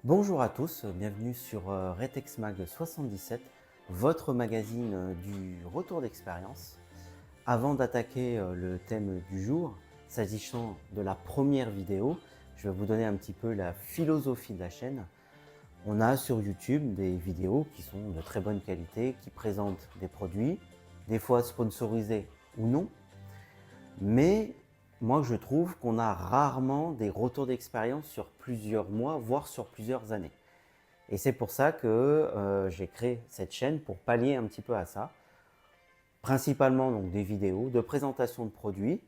Bonjour à tous, bienvenue sur Retex Mag 77, votre magazine du retour d'expérience. Avant d'attaquer le thème du jour, s'agissant de la première vidéo, je vais vous donner un petit peu la philosophie de la chaîne. On a sur YouTube des vidéos qui sont de très bonne qualité, qui présentent des produits, des fois sponsorisés ou non, mais moi je trouve qu'on a rarement des retours d'expérience sur plusieurs mois, voire sur plusieurs années. Et c'est pour ça que j'ai créé cette chaîne pour pallier un petit peu à ça. Principalement donc des vidéos de présentation de produits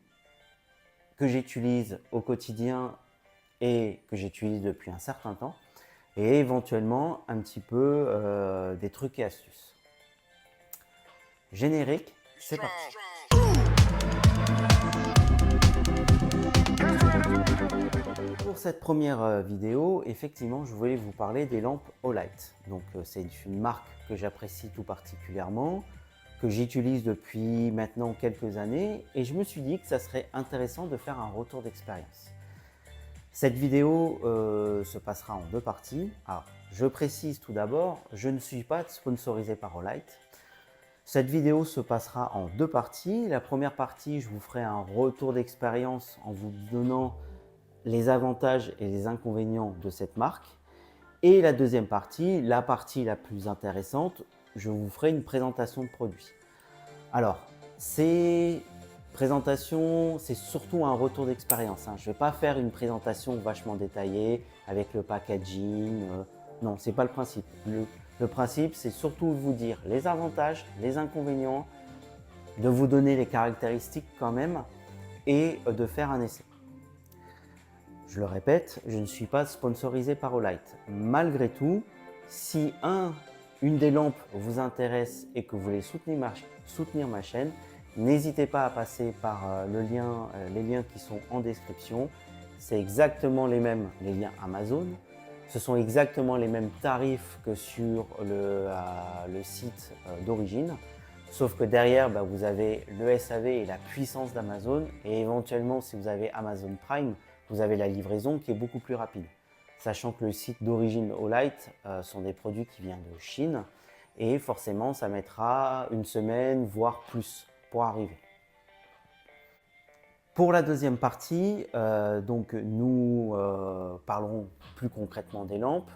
que j'utilise au quotidien et que j'utilise depuis un certain temps. Et éventuellement un petit peu des trucs et astuces. Générique, c'est parti. Pour cette première vidéo, effectivement, je voulais vous parler des lampes Olight. Donc, c'est une marque que j'apprécie tout particulièrement, que j'utilise depuis maintenant quelques années, et je me suis dit que ça serait intéressant de faire un retour d'expérience. Cette vidéo se passera en deux parties. Alors, je précise tout d'abord, je ne suis pas sponsorisé par Olight. Cette vidéo se passera en deux parties. La première partie, je vous ferai un retour d'expérience en vous donnant les avantages et les inconvénients de cette marque. Et la deuxième partie, la partie la plus intéressante, je vous ferai une présentation de produit. Alors, ces présentations, c'est surtout un retour d'expérience. Je ne vais pas faire une présentation vachement détaillée avec le packaging. Non, ce n'est pas le principe. Le principe, c'est surtout de vous dire les avantages, les inconvénients, de vous donner les caractéristiques quand même et de faire un essai. Je le répète, je ne suis pas sponsorisé par Olight. Malgré tout, si une des lampes vous intéresse et que vous voulez soutenir ma chaîne, n'hésitez pas à passer par les liens qui sont en description. C'est exactement les mêmes, les liens Amazon. Ce sont exactement les mêmes tarifs que sur le site d'origine. Sauf que derrière, vous avez le SAV et la puissance d'Amazon. Et éventuellement, si vous avez Amazon Prime, vous avez la livraison qui est beaucoup plus rapide. Sachant que le site d'origine Olight sont des produits qui viennent de Chine. Et forcément, ça mettra une semaine, voire plus, pour arriver. Pour la deuxième partie, donc nous parlerons plus concrètement des lampes.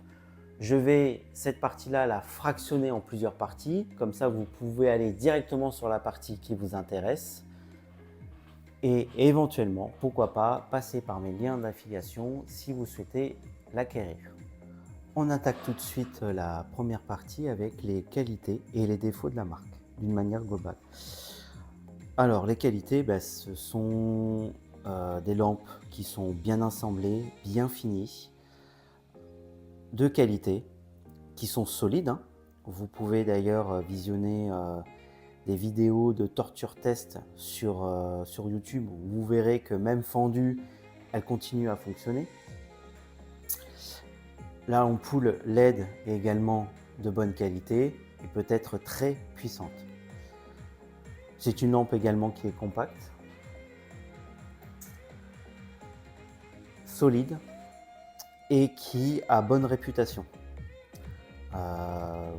Je vais cette partie-là la fractionner en plusieurs parties. Comme ça, vous pouvez aller directement sur la partie qui vous intéresse. Et éventuellement, pourquoi pas, passer par mes liens d'affiliation si vous souhaitez l'acquérir. On attaque tout de suite la première partie avec les qualités et les défauts de la marque, d'une manière globale. Alors, les qualités, ce sont des lampes qui sont bien assemblées, bien finies, de qualité, qui sont solides. Vous pouvez d'ailleurs visionner des vidéos de torture test sur YouTube où vous verrez que même fendue, elle continue à fonctionner. L'ampoule LED est également de bonne qualité et peut être très puissante. C'est une lampe également qui est compacte, solide et qui a bonne réputation.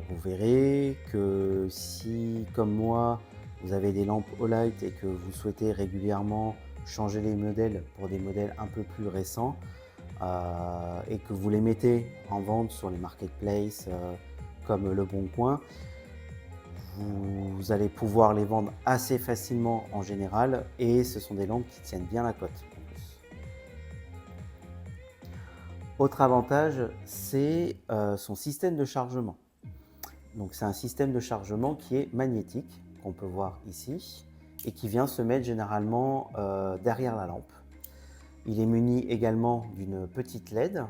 Vous verrez que si, comme moi, vous avez des lampes Olight et que vous souhaitez régulièrement changer les modèles pour des modèles un peu plus récents et que vous les mettez en vente sur les marketplaces comme Le Bon Coin, vous allez pouvoir les vendre assez facilement en général et ce sont des lampes qui tiennent bien la cote. Autre avantage, c'est son système de chargement. Donc c'est un système de chargement qui est magnétique, qu'on peut voir ici, et qui vient se mettre généralement derrière la lampe. Il est muni également d'une petite LED.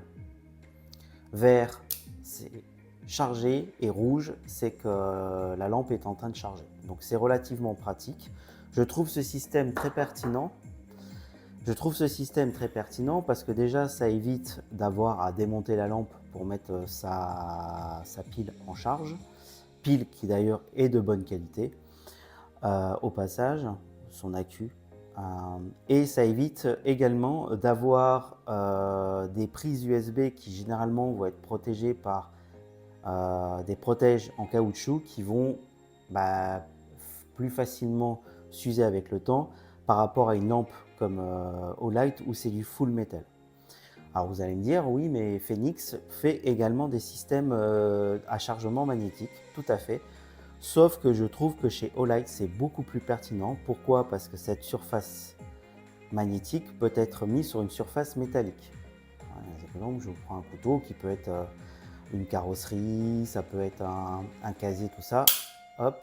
Vert, c'est chargé, et rouge, c'est que la lampe est en train de charger. Donc c'est relativement pratique. Je trouve ce système très pertinent. Parce que déjà, ça évite d'avoir à démonter la lampe pour mettre sa pile en charge. Pile qui d'ailleurs est de bonne qualité. Au passage, son accu Et ça évite également d'avoir des prises USB qui généralement vont être protégées par des protèges en caoutchouc qui vont plus facilement s'user avec le temps par rapport à une lampe comme Olight où c'est du full metal. Alors vous allez me dire, oui, mais Phoenix fait également des systèmes à chargement magnétique, tout à fait. Sauf que je trouve que chez Olight, c'est beaucoup plus pertinent. Pourquoi? Parce que cette surface magnétique peut être mise sur une surface métallique. Par exemple, je vous prends un couteau qui peut être une carrosserie, ça peut être un casier, tout ça. Hop,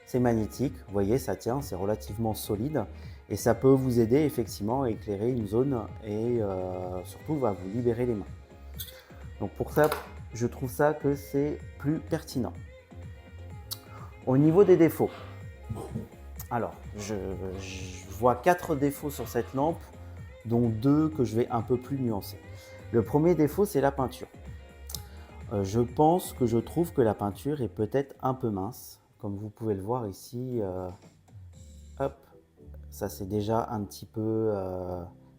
c'est magnétique, vous voyez, ça tient, c'est relativement solide et ça peut vous aider effectivement à éclairer une zone et surtout va vous libérer les mains. Donc pour ça, je trouve ça que c'est plus pertinent. Au niveau des défauts, alors je vois 4 défauts sur cette lampe, dont 2 que je vais un peu plus nuancer. Le premier défaut, c'est la peinture. Je trouve que la peinture est peut-être un peu mince. Comme vous pouvez le voir ici, hop, ça c'est déjà un petit peu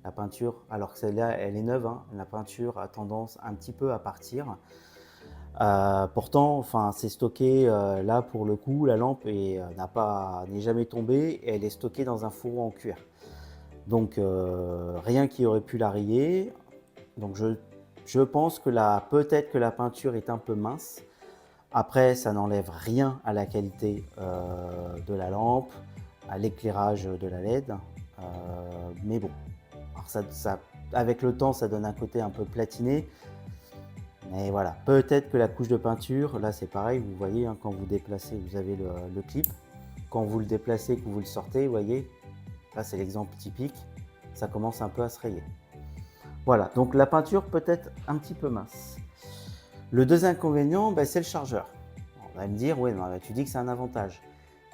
la peinture, alors que celle-là elle est neuve, hein, la peinture a tendance un petit peu à partir. Pourtant, enfin, c'est stocké là pour le coup, la lampe n'est jamais tombée et elle est stockée dans un fourreau en cuir. Donc rien qui aurait pu la rayer. Donc je pense que peut-être que la peinture est un peu mince. Après, ça n'enlève rien à la qualité de la lampe, à l'éclairage de la LED. Mais bon, alors avec le temps, ça donne un côté un peu platiné. Mais voilà, peut-être que la couche de peinture, là c'est pareil, vous voyez, hein, quand vous déplacez, vous avez le clip. Quand vous le déplacez, que vous le sortez, vous voyez, là c'est l'exemple typique, ça commence un peu à se rayer. Voilà, donc la peinture peut être un petit peu mince. Le deuxième inconvénient, c'est le chargeur. On va me dire, ouais, non, tu dis que c'est un avantage.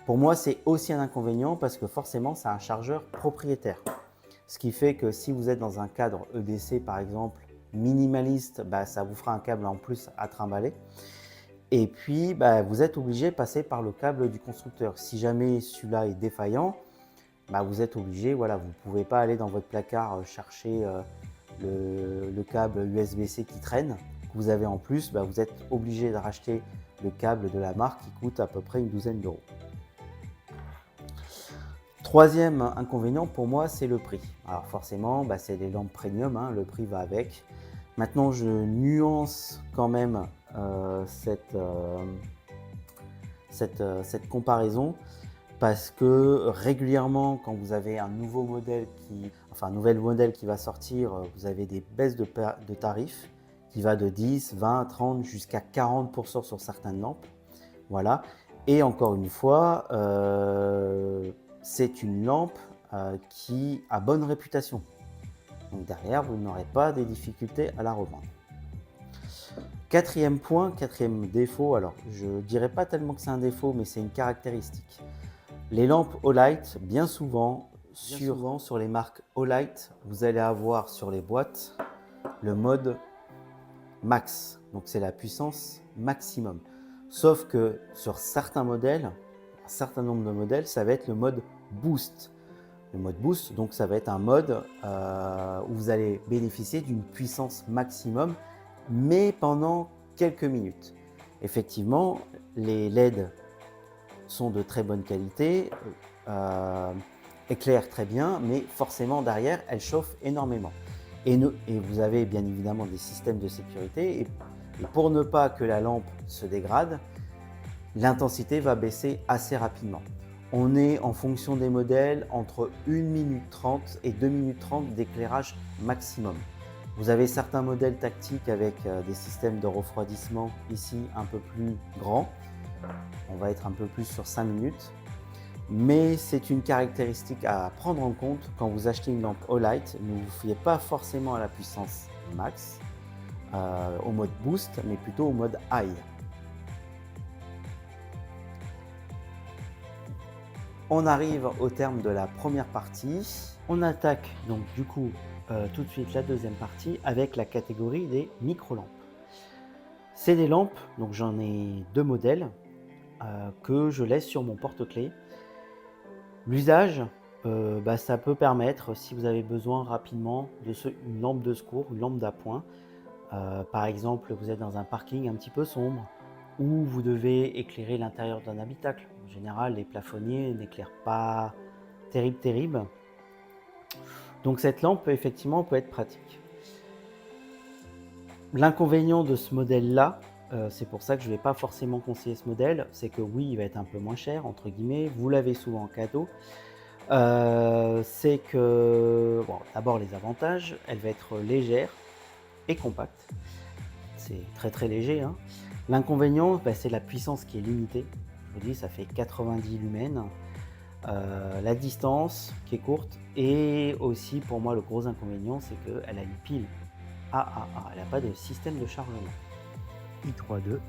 Pour moi, c'est aussi un inconvénient parce que forcément, c'est un chargeur propriétaire. Ce qui fait que si vous êtes dans un cadre EDC, par exemple, minimaliste, ça vous fera un câble en plus à trimballer. Et puis, vous êtes obligé de passer par le câble du constructeur. Si jamais celui-là est défaillant, vous êtes obligé, voilà, vous ne pouvez pas aller dans votre placard chercher le câble USB-C qui traîne. Que vous avez en plus, vous êtes obligé de racheter le câble de la marque qui coûte à peu près une douzaine d'euros. Troisième inconvénient pour moi, c'est le prix. Alors forcément, c'est des lampes premium, hein, le prix va avec. Maintenant, je nuance quand même cette comparaison parce que régulièrement, quand vous avez un nouvel modèle qui va sortir, vous avez des baisses de tarifs qui va de 10, 20, 30 jusqu'à 40% sur certaines lampes. Voilà. Et encore une fois, c'est une lampe qui a bonne réputation. Donc derrière, vous n'aurez pas de difficultés à la revendre. Quatrième point, quatrième défaut, alors je ne dirais pas tellement que c'est un défaut, mais c'est une caractéristique. Les lampes Olight, bien souvent sur les marques Olight, vous allez avoir sur les boîtes le mode max, donc c'est la puissance maximum. Sauf que sur certains modèles, un certain nombre de modèles, ça va être le mode boost. Le mode boost, donc ça va être un mode où vous allez bénéficier d'une puissance maximum, mais pendant quelques minutes. Effectivement, les LED sont de très bonne qualité, éclairent très bien, mais forcément derrière, elles chauffent énormément. Et vous avez bien évidemment des systèmes de sécurité, et pour ne pas que la lampe se dégrade, l'intensité va baisser assez rapidement. On est en fonction des modèles entre 1 minute 30 et 2 minutes 30 d'éclairage maximum. Vous avez certains modèles tactiques avec des systèmes de refroidissement ici un peu plus grands. On va être un peu plus sur 5 minutes. Mais c'est une caractéristique à prendre en compte quand vous achetez une lampe Olight. Ne vous fiez pas forcément à la puissance max, au mode boost, mais plutôt au mode high. On arrive au terme de la première partie. On attaque donc du coup tout de suite la deuxième partie avec la catégorie des micro-lampes. C'est des lampes, donc j'en ai 2 modèles que je laisse sur mon porte-clés. L'usage, ça peut permettre, si vous avez besoin rapidement, une lampe de secours, une lampe d'appoint. Par exemple, vous êtes dans un parking un petit peu sombre ou vous devez éclairer l'intérieur d'un habitacle. En général, les plafonniers n'éclairent pas terrible. Donc cette lampe, effectivement, peut être pratique. L'inconvénient de ce modèle-là, c'est pour ça que je ne vais pas forcément conseiller ce modèle, c'est que oui, il va être un peu moins cher, entre guillemets, vous l'avez souvent en cadeau. C'est que, bon, d'abord les avantages, elle va être légère et compacte. C'est très léger, hein. L'inconvénient, c'est la puissance qui est limitée. Je vous dis, ça fait 90 lumens. La distance qui est courte et aussi pour moi le gros inconvénient, c'est qu'elle a une pile AAA, elle n'a pas de système de chargement. i32.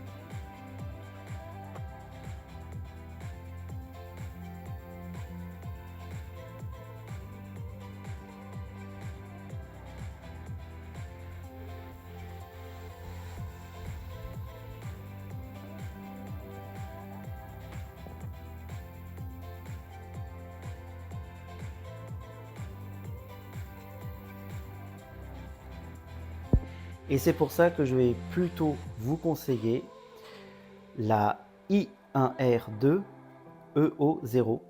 Et c'est pour ça que je vais plutôt vous conseiller la i1R2 EO0,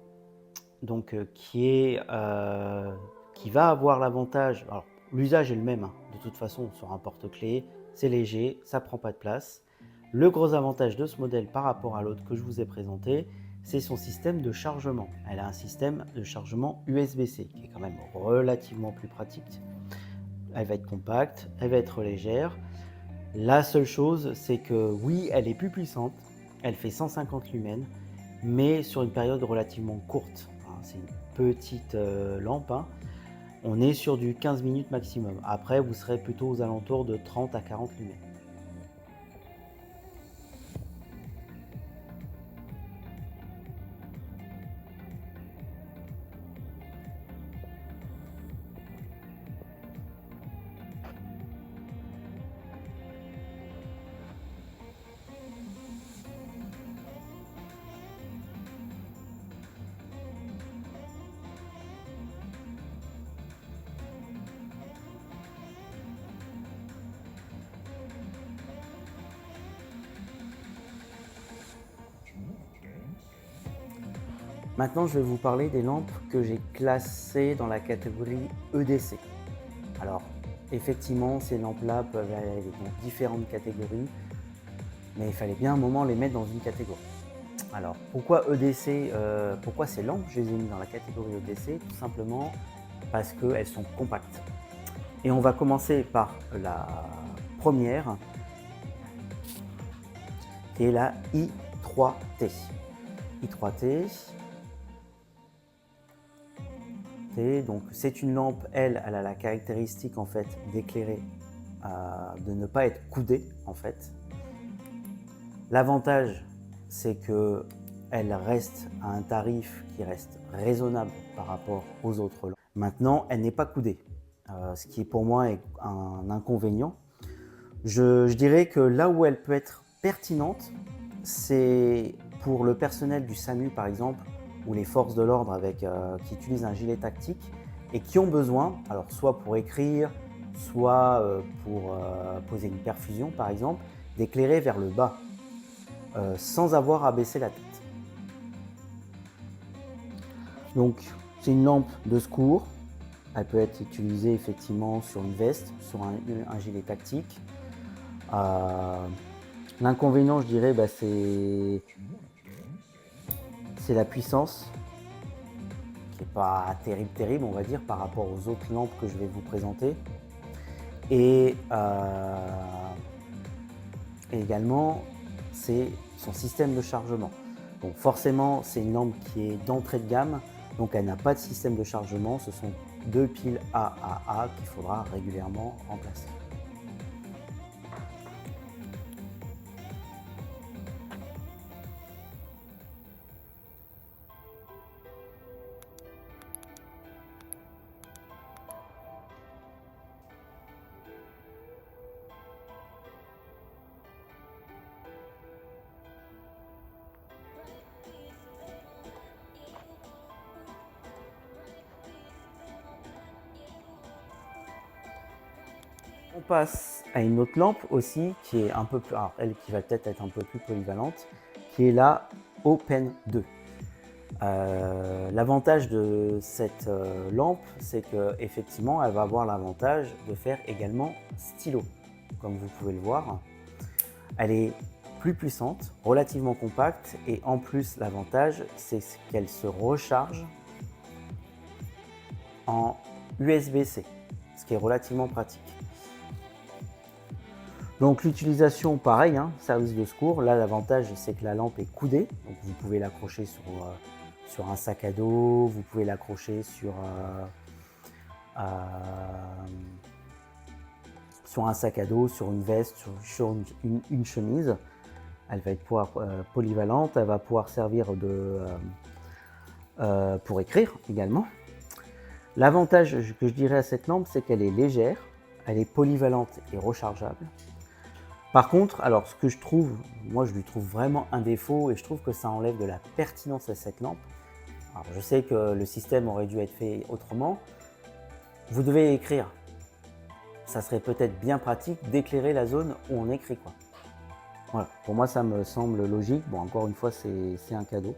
donc qui va avoir l'avantage, alors l'usage est le même, hein, de toute façon sur un porte-clés, c'est léger, ça prend pas de place. Le gros avantage de ce modèle par rapport à l'autre que je vous ai présenté, c'est son système de chargement. Elle a un système de chargement USB-C qui est quand même relativement plus pratique. Elle va être compacte, elle va être légère. La seule chose, c'est que oui, elle est plus puissante, elle fait 150 lumens, mais sur une période relativement courte. C'est une petite lampe, hein. On est sur du 15 minutes maximum. Après, vous serez plutôt aux alentours de 30 à 40 lumens. Maintenant, je vais vous parler des lampes que j'ai classées dans la catégorie EDC. Alors, effectivement, ces lampes-là peuvent aller dans différentes catégories, mais il fallait bien un moment les mettre dans une catégorie. Alors, pourquoi EDC, pourquoi ces lampes, je les ai mis dans la catégorie EDC? Tout simplement parce qu'elles sont compactes. Et on va commencer par la première, qui est la i3T. i3T, donc c'est une lampe, elle a la caractéristique en fait d'éclairer, de ne pas être coudée en fait. L'avantage, c'est que elle reste à un tarif qui reste raisonnable par rapport aux autres lampes. Maintenant, elle n'est pas coudée, ce qui pour moi est un inconvénient. Je dirais que là où elle peut être pertinente, c'est pour le personnel du SAMU par exemple, ou les forces de l'ordre qui utilisent un gilet tactique et qui ont besoin, alors soit pour écrire, soit pour poser une perfusion par exemple, d'éclairer vers le bas, sans avoir à baisser la tête. Donc c'est une lampe de secours, elle peut être utilisée effectivement sur une veste, sur un gilet tactique. L'inconvénient, je dirais, c'est la puissance, qui n'est pas terrible, on va dire, par rapport aux autres lampes que je vais vous présenter. Et également, c'est son système de chargement. Donc forcément, c'est une lampe qui est d'entrée de gamme, donc elle n'a pas de système de chargement, ce sont deux piles AAA qu'il faudra régulièrement remplacer. passe à une autre lampe aussi qui est un peu plus, alors elle qui va peut-être être un peu plus polyvalente, qui est la Open 2. L'avantage de cette lampe, c'est qu'effectivement, elle va avoir l'avantage de faire également stylo, comme vous pouvez le voir. Elle est plus puissante, relativement compacte, et en plus, l'avantage, c'est qu'elle se recharge en USB-C, ce qui est relativement pratique. Donc l'utilisation, pareil, hein, service de secours. Là, l'avantage, c'est que la lampe est coudée, donc vous pouvez l'accrocher sur un sac à dos, vous pouvez l'accrocher sur un sac à dos, sur une veste, sur une chemise. Elle va être polyvalente, elle va pouvoir servir pour écrire également. L'avantage que je dirais à cette lampe, c'est qu'elle est légère, elle est polyvalente et rechargeable. Par contre, alors ce que je trouve, moi je lui trouve vraiment un défaut et je trouve que ça enlève de la pertinence à cette lampe. Alors je sais que le système aurait dû être fait autrement. Vous devez écrire. Ça serait peut-être bien pratique d'éclairer la zone où on écrit, quoi. Voilà, pour moi ça me semble logique. Bon, encore une fois, c'est un cadeau.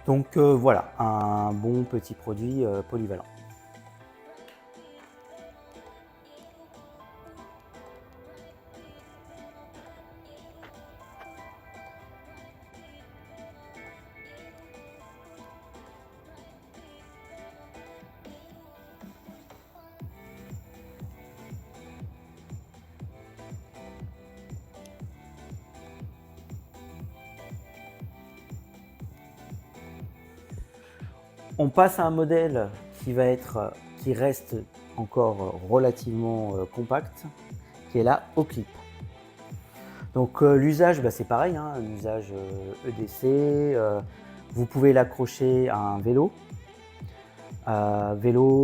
Donc voilà, un bon petit produit polyvalent. On passe à un modèle qui reste encore relativement compact, qui est la Oclip. Donc l'usage, c'est pareil, hein, un usage EDC. Vous pouvez l'accrocher à un vélo,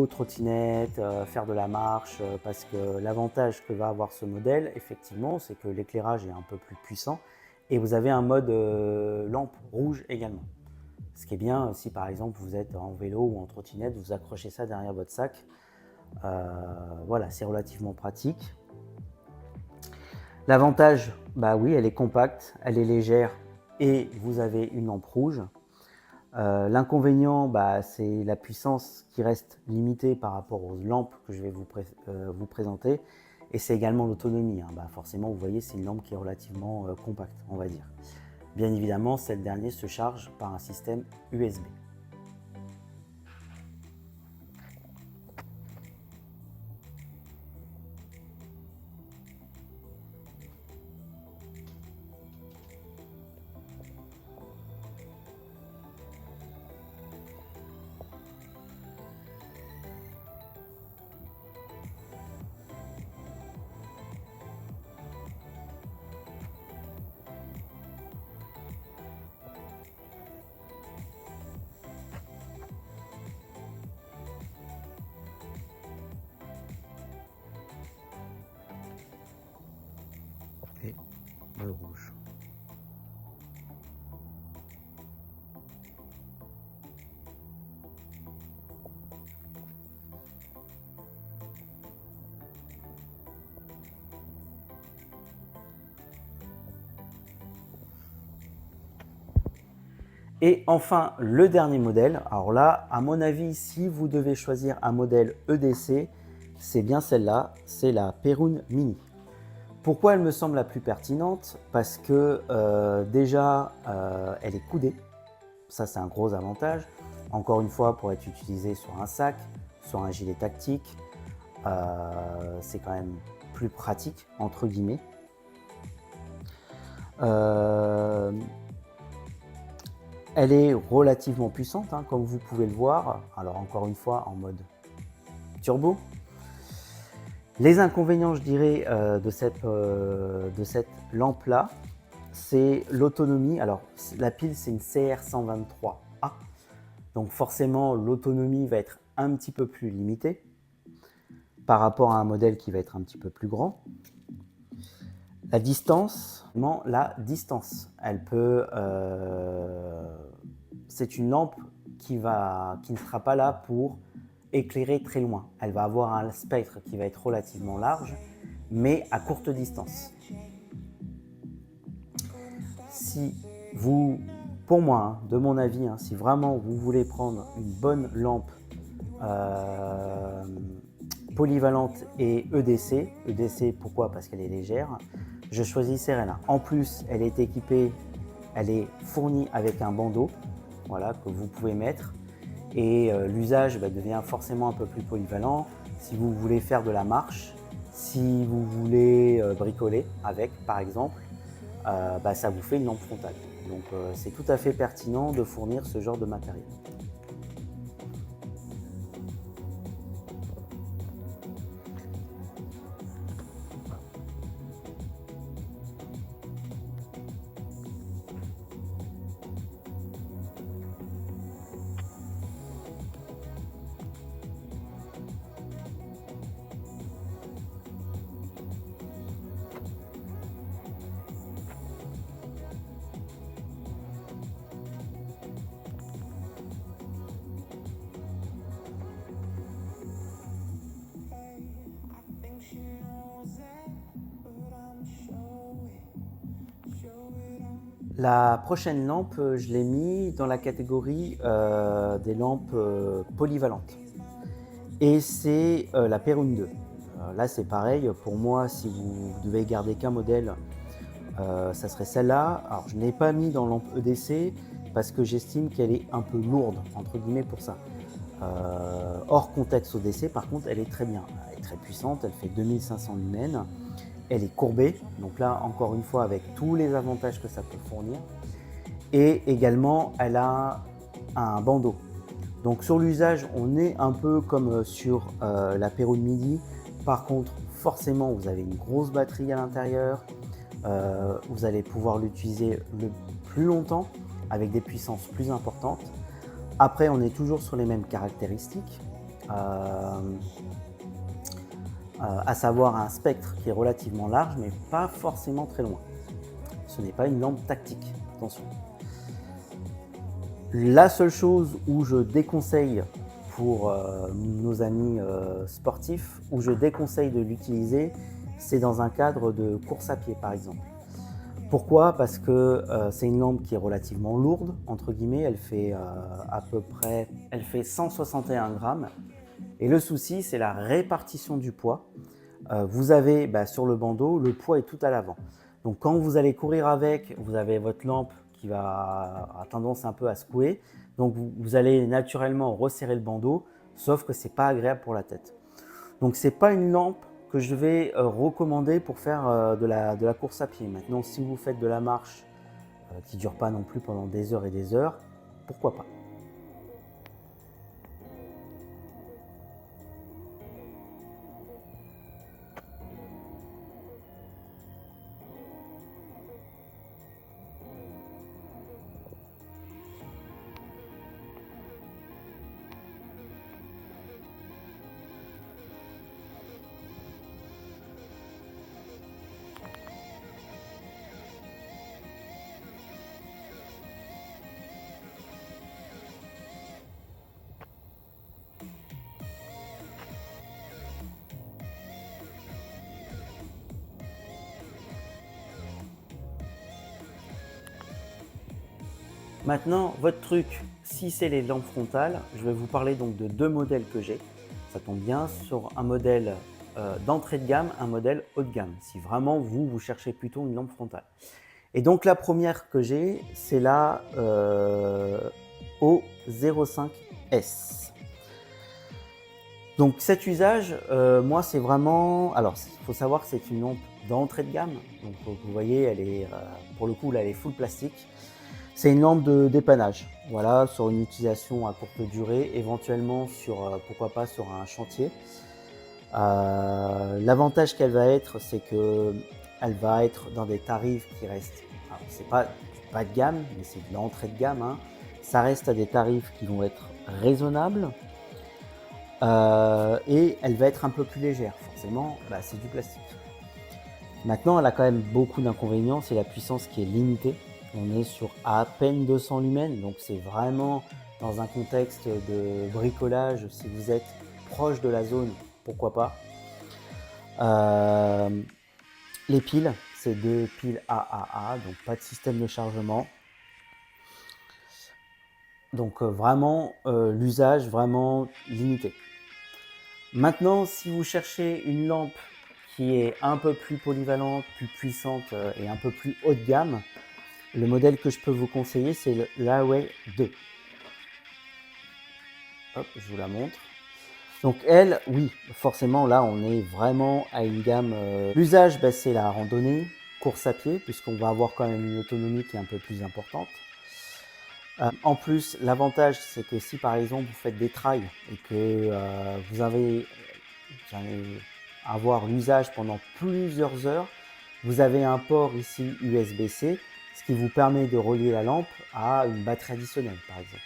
trottinette, faire de la marche, parce que l'avantage que va avoir ce modèle, effectivement, c'est que l'éclairage est un peu plus puissant et vous avez un mode lampe rouge également. Ce qui est bien, si par exemple vous êtes en vélo ou en trottinette, vous accrochez ça derrière votre sac. Voilà, c'est relativement pratique. L'avantage, oui, elle est compacte, elle est légère et vous avez une lampe rouge. L'inconvénient, c'est la puissance qui reste limitée par rapport aux lampes que je vais vous présenter. Et c'est également l'autonomie, hein. Forcément, vous voyez, c'est une lampe qui est relativement compacte, on va dire. Bien évidemment, cette dernière se charge par un système USB. Et le rouge. Et enfin, le dernier modèle. Alors là, à mon avis, si vous devez choisir un modèle EDC, c'est bien celle-là, c'est la Perun Mini. Pourquoi elle me semble la plus pertinente? Parce que déjà, elle est coudée. Ça, c'est un gros avantage. Encore une fois, pour être utilisée sur un sac, sur un gilet tactique, c'est quand même plus pratique, entre guillemets. Elle est relativement puissante, hein, comme vous pouvez le voir. Alors encore une fois, en mode turbo. Les inconvénients, je dirais, de cette lampe-là, c'est l'autonomie. Alors la pile, c'est une CR123A. Donc forcément, l'autonomie va être un petit peu plus limitée par rapport à un modèle qui va être un petit peu plus grand. La distance, elle peut... c'est une lampe qui ne sera pas là pour éclairer très loin. Elle va avoir un spectre qui va être relativement large mais à courte distance. Si vous, pour moi, de mon avis, si vraiment vous voulez prendre une bonne lampe polyvalente et EDC, pourquoi? Parce qu'elle est légère, je choisis Serena. En plus, elle est équipée, elle est fournie avec un bandeau, voilà, que vous pouvez mettre, et l'usage devient forcément un peu plus polyvalent. Si vous voulez faire de la marche, si vous voulez bricoler avec, par exemple, ça vous fait une lampe frontale. Donc c'est tout à fait pertinent de fournir ce genre de matériel. La prochaine lampe, je l'ai mis dans la catégorie des lampes polyvalentes. Et c'est la Perun 2. Là, c'est pareil. Pour moi, si vous devez garder qu'un modèle, ça serait celle-là. Alors, je ne l'ai pas mis dans lampe EDC parce que j'estime qu'elle est un peu lourde, entre guillemets, pour ça. Hors contexte ODC, par contre, elle est très bien. Elle est très puissante, elle fait 2500 lumens. Elle est courbée, donc là, encore une fois, avec tous les avantages que ça peut fournir. Et également, elle a un bandeau. Donc sur l'usage, on est un peu comme sur la Perun Midi. Par contre, forcément, vous avez une grosse batterie à l'intérieur. Vous allez pouvoir l'utiliser le plus longtemps avec des puissances plus importantes. Après, on est toujours sur les mêmes caractéristiques, à savoir un spectre qui est relativement large, mais pas forcément très loin. Ce n'est pas une lampe tactique, attention. La seule chose où je déconseille pour nos amis sportifs, où je déconseille de l'utiliser, c'est dans un cadre de course à pied par exemple. Pourquoi? Parce que c'est une lampe qui est relativement lourde, entre guillemets, elle fait elle fait 161 grammes. Et le souci, c'est la répartition du poids. Vous avez sur le bandeau, le poids est tout à l'avant. Donc quand vous allez courir avec, vous avez votre lampe qui a tendance un peu à secouer. Donc vous allez naturellement resserrer le bandeau, sauf que ce n'est pas agréable pour la tête. Donc ce n'est pas une lampe que je vais recommander pour faire de la course à pied. Maintenant, si vous faites de la marche qui ne dure pas non plus pendant des heures et des heures, pourquoi pas. Maintenant, votre truc, si c'est les lampes frontales, je vais vous parler donc de deux modèles que j'ai. Ça tombe bien, sur un modèle d'entrée de gamme, un modèle haut de gamme, si vraiment vous cherchez plutôt une lampe frontale. Et donc la première que j'ai, c'est la O05S. Donc cet usage, moi c'est vraiment... Alors il faut savoir que c'est une lampe d'entrée de gamme. Donc vous voyez, elle est, pour le coup là, elle est full plastique. C'est une lampe de dépannage, voilà, sur une utilisation à courte durée, éventuellement sur, pourquoi pas, sur un chantier. L'avantage qu'elle va être, c'est qu'elle va être dans des tarifs qui restent, c'est pas du bas de gamme, mais c'est de l'entrée de gamme, hein. Ça reste à des tarifs qui vont être raisonnables et elle va être un peu plus légère, forcément, c'est du plastique. Maintenant, elle a quand même beaucoup d'inconvénients, c'est la puissance qui est limitée. On est sur à peine 200 lumens, donc c'est vraiment dans un contexte de bricolage. Si vous êtes proche de la zone, pourquoi pas. Les piles, c'est 2 piles AAA, donc pas de système de chargement. Donc vraiment, l'usage vraiment limité. Maintenant, si vous cherchez une lampe qui est un peu plus polyvalente, plus puissante et un peu plus haut de gamme, le modèle que je peux vous conseiller, c'est le Huawei 2. Hop, je vous la montre. Donc elle, oui, forcément, là, on est vraiment à une gamme. L'usage, c'est la randonnée, course à pied, puisqu'on va avoir quand même une autonomie qui est un peu plus importante. En plus, l'avantage, c'est que si par exemple vous faites des trails et que vous allez avoir l'usage pendant plusieurs heures, vous avez un port ici USB-C, ce qui vous permet de relier la lampe à une batterie additionnelle, par exemple.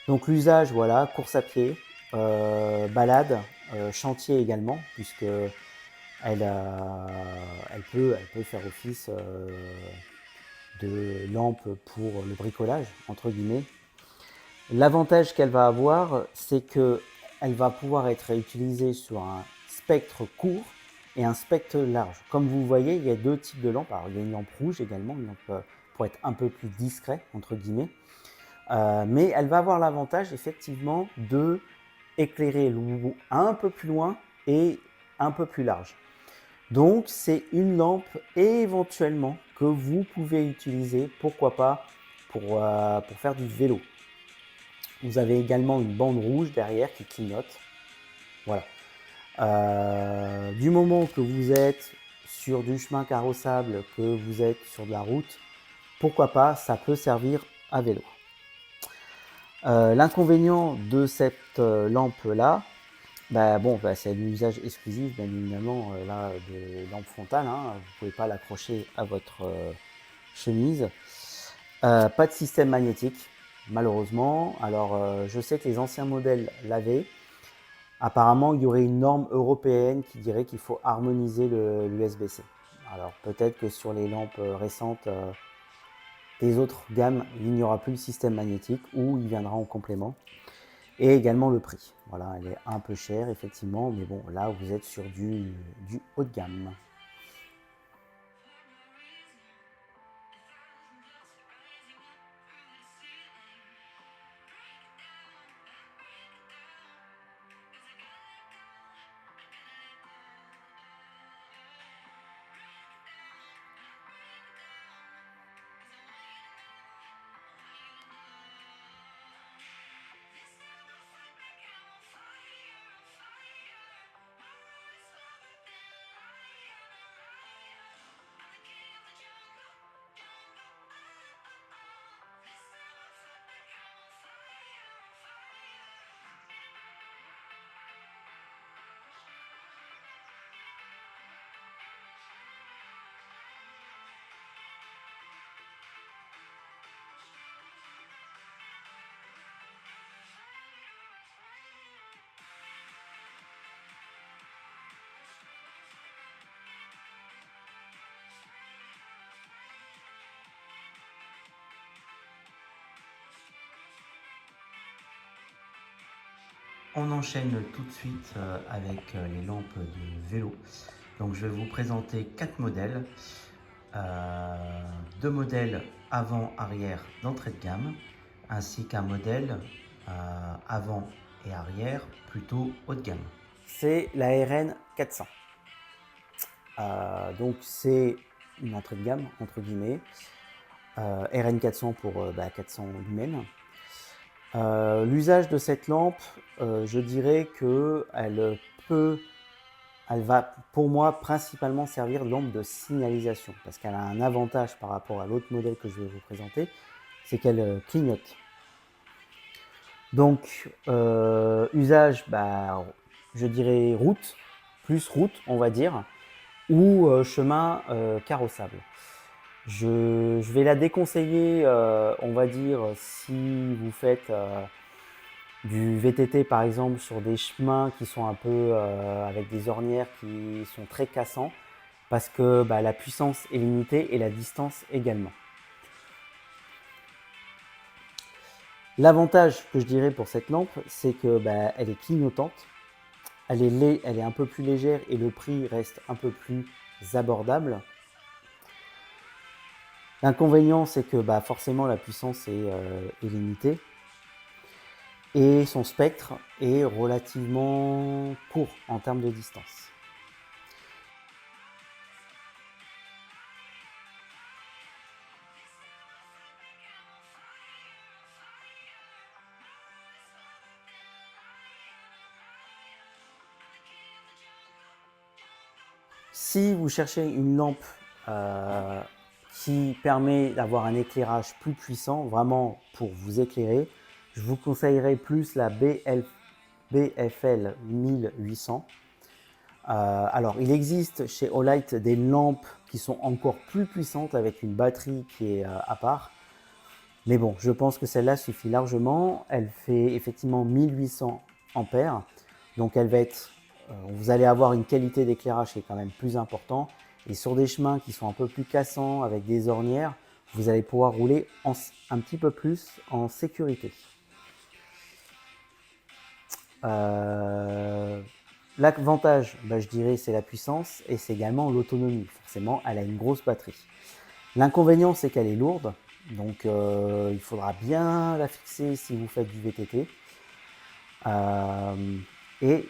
Donc l'usage, voilà, course à pied, balade, chantier également, puisque elle peut faire office de lampe pour le bricolage, entre guillemets. L'avantage qu'elle va avoir, c'est qu'elle va pouvoir être utilisée sur un spectre court et un spectre large. Comme vous voyez, il y a 2 types de lampes. Alors, il y a une lampe rouge également, une lampe pour être un peu plus discret, entre guillemets. Mais elle va avoir l'avantage, effectivement, de éclairer un peu plus loin et un peu plus large. Donc, c'est une lampe éventuellement que vous pouvez utiliser, pourquoi pas, pour faire du vélo. Vous avez également une bande rouge derrière qui clignote. Voilà. Du moment que vous êtes sur du chemin carrossable, que vous êtes sur de la route, pourquoi pas, ça peut servir à vélo. L'inconvénient de cette lampe-là, c'est l'usage exclusif, bien évidemment, de lampe frontale. Vous ne pouvez pas l'accrocher à votre chemise. Pas de système magnétique, malheureusement. Alors, je sais que les anciens modèles l'avaient. Apparemment, il y aurait une norme européenne qui dirait qu'il faut harmoniser l'USB-C. Alors, peut-être que sur les lampes récentes des autres gammes, il n'y aura plus le système magnétique ou il viendra en complément. Et également le prix. Voilà, elle est un peu chère, effectivement, mais bon, là, vous êtes sur du haut de gamme. On enchaîne tout de suite avec les lampes de vélo. Donc je vais vous présenter 4 modèles. 2 modèles avant-arrière d'entrée de gamme, ainsi qu'un modèle avant et arrière plutôt haut de gamme. C'est la RN 400. Donc c'est une entrée de gamme entre guillemets. RN 400 pour 400 lumens. L'usage de cette lampe, je dirais qu'elle va pour moi principalement servir de lampe de signalisation parce qu'elle a un avantage par rapport à l'autre modèle que je vais vous présenter, c'est qu'elle clignote. Donc usage, je dirais route, plus route on va dire, ou chemin carrossable. Je vais la déconseiller, on va dire, si vous faites du VTT par exemple sur des chemins qui sont un peu avec des ornières qui sont très cassants parce que la puissance est limitée et la distance également. L'avantage que je dirais pour cette lampe, c'est que elle est clignotante. elle est un peu plus légère et le prix reste un peu plus abordable. L'inconvénient, c'est que forcément la puissance est limitée et son spectre est relativement court en termes de distance. Si vous cherchez une lampe qui permet d'avoir un éclairage plus puissant, vraiment pour vous éclairer, je vous conseillerais plus la BFL 1800. Alors, il existe chez Olight des lampes qui sont encore plus puissantes avec une batterie qui est à part. Mais bon, je pense que celle-là suffit largement. Elle fait effectivement 1800 ampères. Donc, elle va être, vous allez avoir une qualité d'éclairage qui est quand même plus importante. Et sur des chemins qui sont un peu plus cassants avec des ornières, vous allez pouvoir rouler un petit peu plus en sécurité. L'avantage, je dirais, c'est la puissance et c'est également l'autonomie. Forcément, elle a une grosse batterie. L'inconvénient, c'est qu'elle est lourde, donc il faudra bien la fixer si vous faites du VTT. Et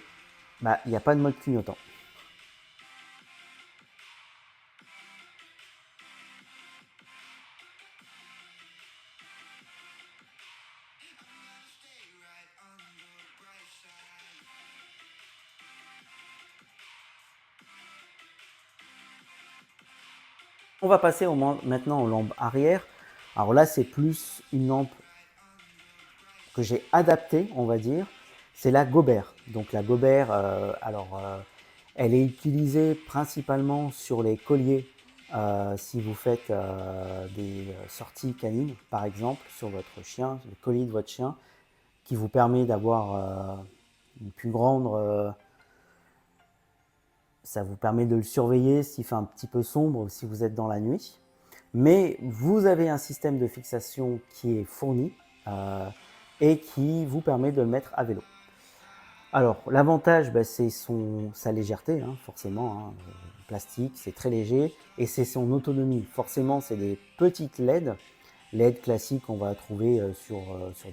il n'y a pas de mode clignotant. On va passer maintenant aux lampes arrière. Alors là, c'est plus une lampe que j'ai adaptée, on va dire. C'est la Gobert. Donc la Gobert, elle est utilisée principalement sur les colliers. Si vous faites des sorties canines, par exemple, sur votre chien, le collier de votre chien, qui vous permet d'avoir une plus grande... ça vous permet de le surveiller s'il fait un petit peu sombre, si vous êtes dans la nuit. Mais vous avez un système de fixation qui est fourni et qui vous permet de le mettre à vélo. Alors, l'avantage, c'est sa légèreté, forcément. Plastique, c'est très léger. Et c'est son autonomie. Forcément, c'est des petites LED. LED classiques, on va trouver sur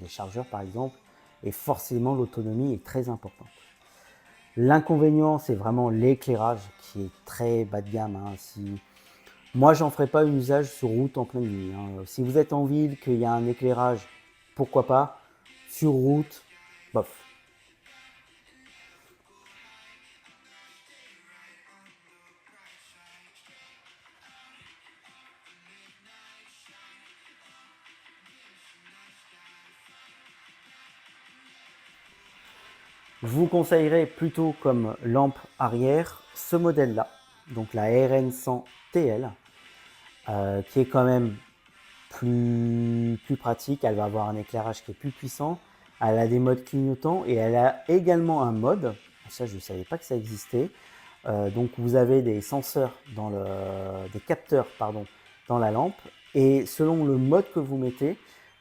des chargeurs, par exemple. Et forcément, l'autonomie est très importante. L'inconvénient, c'est vraiment l'éclairage qui est très bas de gamme. Moi, j'en ferai pas un usage sur route en pleine nuit. Si vous êtes en ville, qu'il y a un éclairage, pourquoi pas. Sur route, bof. Je vous conseillerais plutôt comme lampe arrière ce modèle-là, donc la RN100TL, qui est quand même plus pratique. Elle va avoir un éclairage qui est plus puissant. Elle a des modes clignotants et elle a également un mode, ça je ne savais pas que ça existait. Donc vous avez des senseurs, des capteurs dans la lampe et selon le mode que vous mettez,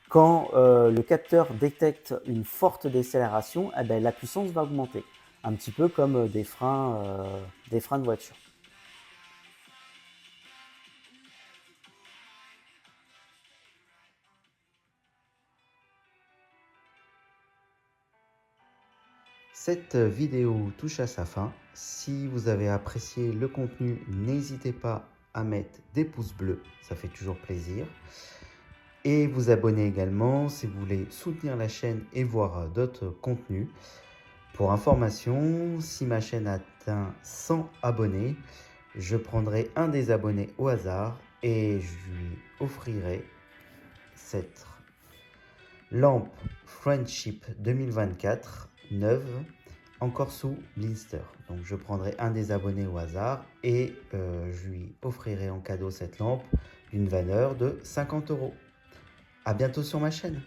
quand le capteur détecte une forte décélération, la puissance va augmenter, un petit peu comme des freins de voiture. Cette vidéo touche à sa fin. Si vous avez apprécié le contenu, n'hésitez pas à mettre des pouces bleus, ça fait toujours plaisir. Et vous abonner également si vous voulez soutenir la chaîne et voir d'autres contenus. Pour information, si ma chaîne atteint 100 abonnés, je prendrai un des abonnés au hasard et je lui offrirai cette lampe Friendship 2024 neuve, encore sous blister. Donc je prendrai un des abonnés au hasard et je lui offrirai en cadeau cette lampe d'une valeur de 50 €. À bientôt sur ma chaîne.